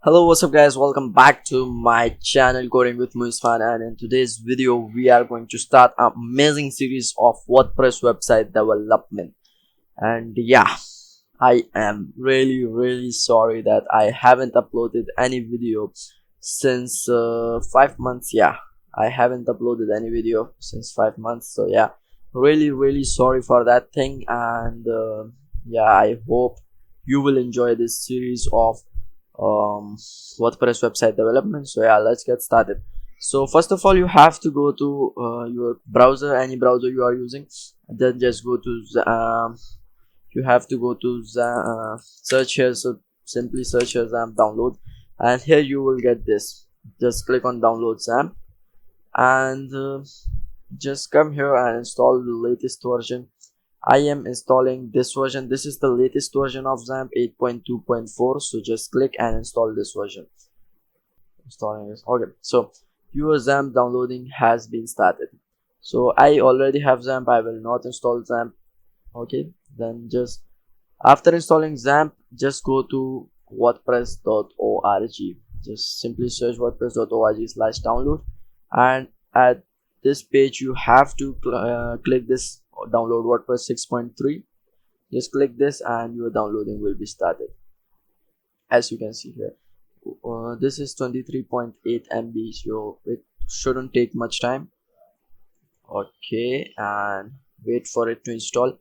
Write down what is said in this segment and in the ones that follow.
Hello, what's up guys, welcome back to my channel Coding with Moiz Khan, and in today's video we are going to start an amazing series of WordPress website development. And yeah, I am really sorry that I haven't uploaded any video since 5 months. Yeah, I haven't uploaded any video since 5 months, so yeah, really sorry for that thing. And yeah, I hope you will enjoy this series of WordPress website development. So yeah, let's get started. So first of all, you have to go to your browser, any browser you are using. Then just go to you have to go to search here. So simply search here XAMPP download, and here you will get this. Just click on download XAMPP, and just come here and install the latest version. I am installing this version. This is the latest version of XAMPP 8.2.4. So just click and install this version. Installing this. Okay, so your XAMPP downloading has been started. So I already have XAMPP. I will not install XAMPP. Okay, then just after installing XAMPP, just go to wordpress.org. Just simply search wordpress.org/download, and at this page you have to click this download WordPress 6.3. Just click this and your downloading will be started. As you can see here, this is 23.8 MB, so it shouldn't take much time. Okay, and wait for it to install.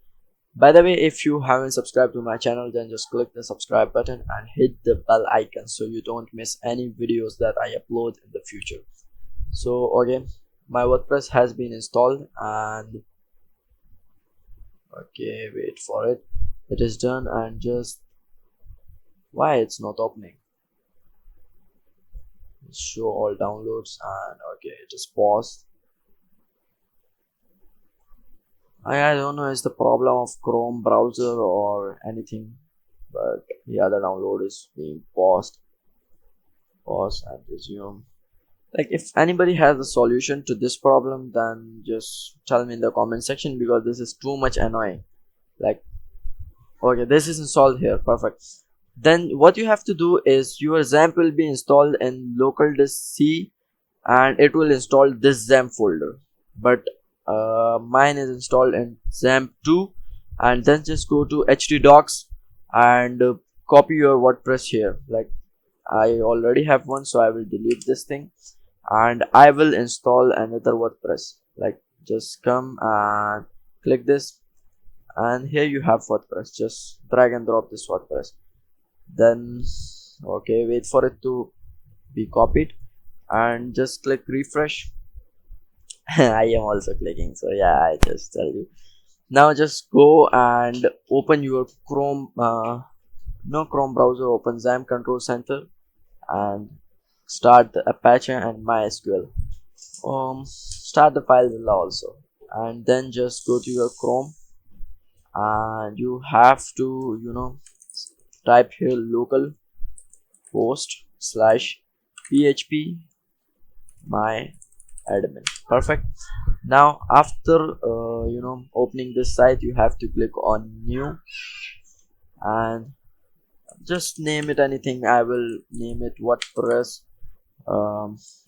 By the way, if you haven't subscribed to my channel, then just click the subscribe button and hit the bell icon so you don't miss any videos that I upload in the future. So okay, my WordPress has been installed, and okay, wait for it. It is done, and just why it's not opening? Show all downloads, and okay, it is paused. I don't know, it's the problem of Chrome browser or anything, but yeah, the download is being paused and resume. Like, if anybody has a solution to this problem, then just tell me in the comment section, because this is too much annoying. Like, okay, this is installed here, perfect. Then what you have to do is your XAMPP will be installed in local disk C, and it will install this XAMPP folder, but mine is installed in XAMPP 2. And then just go to htdocs and copy your WordPress here. Like, I already have one, so I will delete this thing and I will install another WordPress. Like, just come and click this, and here you have WordPress. Just drag and drop this WordPress. Then okay, wait for it to be copied and just click refresh. I am also clicking, so yeah, I just tell you. Now just go and open your Chrome Chrome browser, open XAMPP Control Center and start the Apache and MySQL. Start the file also, and then just go to your Chrome, and you have to type here local host / php my admin. Perfect. Now after opening this site, you have to click on new and just name it anything. I will name it WordPress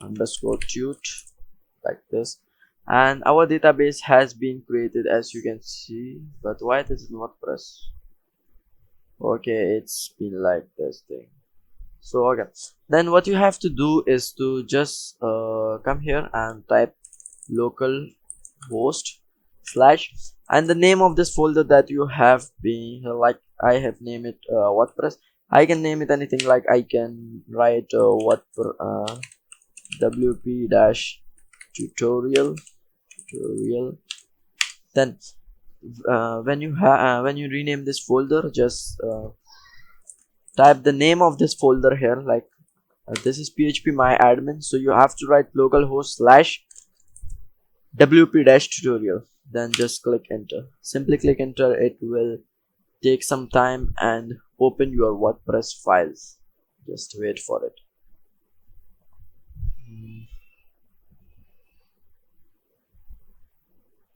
underscore tut, like this. And our database has been created, as you can see, but why this is WordPress? Okay, it's been like this thing. So okay, then what you have to do is to just come here and type local host / and the name of this folder that you have been, like I have named it WordPress. I can name it anything, like I can write wp-tutorial. Then when you rename this folder, just type the name of this folder here. Like this is php my admin, so you have to write localhost / wp-tutorial. Then just click enter. Simply click enter. It will take some time and open your WordPress files. Just wait for it.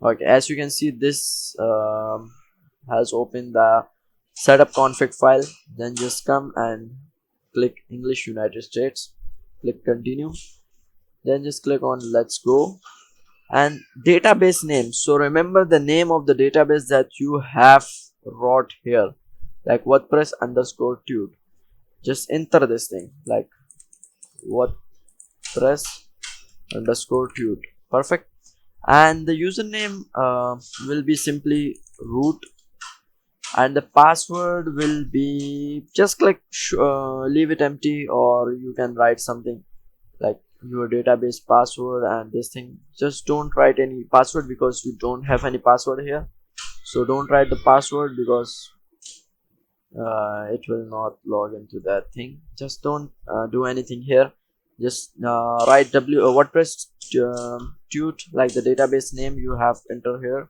Okay, as you can see, this has opened the setup config file. Then just come and click English United States, click continue, then just click on let's go. And database name, so remember the name of the database that you have wrote here, like WordPress underscore tut. Just enter this thing like WordPress underscore tut. Perfect. And the username will be simply root, and the password will be just click leave it empty, or you can write something like your database password and this thing. Just don't write any password because you don't have any password here, so don't write the password because it will not log into that thing. Just don't do anything here. Just write WordPress tut, like the database name you have enter here,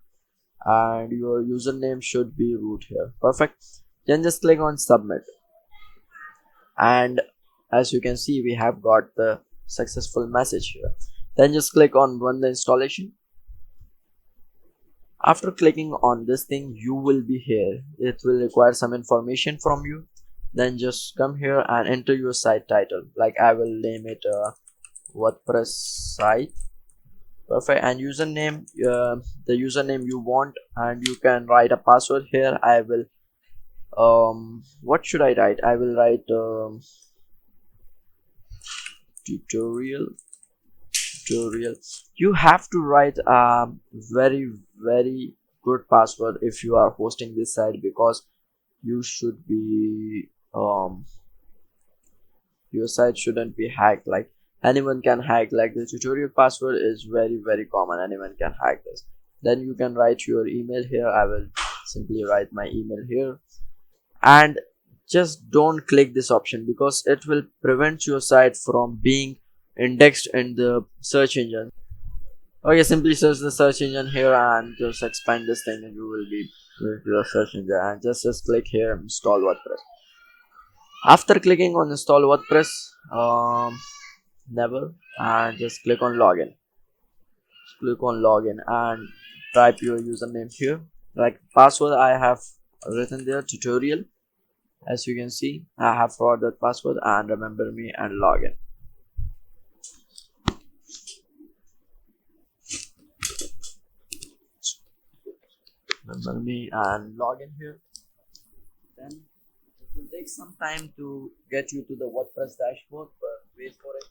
and your username should be root here. Perfect. Then just click on submit, and as you can see we have got the successful message here. Then just click on run the installation. After clicking on this thing, you will be here. It will require some information from you. Then just come here and enter your site title, like I will name it WordPress site. Perfect. And username, the username you want, and you can write a password here. I will what should I write? I will write tutorial. You have to write a very good password if you are hosting this site, because you should be your site shouldn't be hacked. Like anyone can hack, like the tutorial password is very common, anyone can hack this. Then you can write your email here. I will simply write my email here, and just don't click this option because it will prevent your site from being indexed in the search engine. Okay, simply search the search engine here and just expand this thing, and you will be with your search engine. And just click here install WordPress. After clicking on install WordPress, never, and just click on login. Click on login and type your username here. Like password I have written there tutorial. As you can see, I have forgot that password, and remember me and login. Remember me and log in here. Then it will take some time to get you to the WordPress dashboard, but wait for it.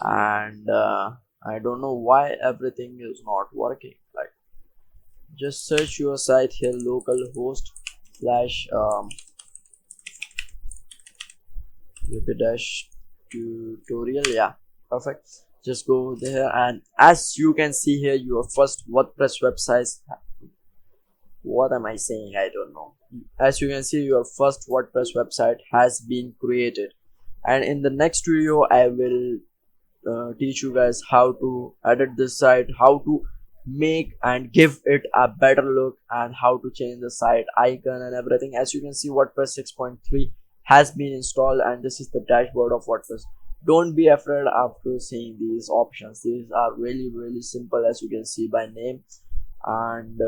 And I don't know why everything is not working. Like just search your site here, localhost slash tutorial. Yeah, perfect. Just go there, and as you can see here, your first WordPress website, what am I saying, I don't know. As you can see, your first WordPress website has been created, and in the next video I will teach you guys how to edit this site, how to make and give it a better look, and how to change the site icon and everything. As you can see, WordPress 6.3 has been installed, and this is the dashboard of WordPress. Don't be afraid after seeing these options. These are really simple, as you can see by name. And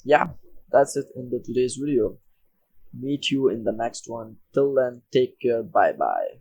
yeah, that's it in the today's video. Meet you in the next one. Till then, take care. Bye bye.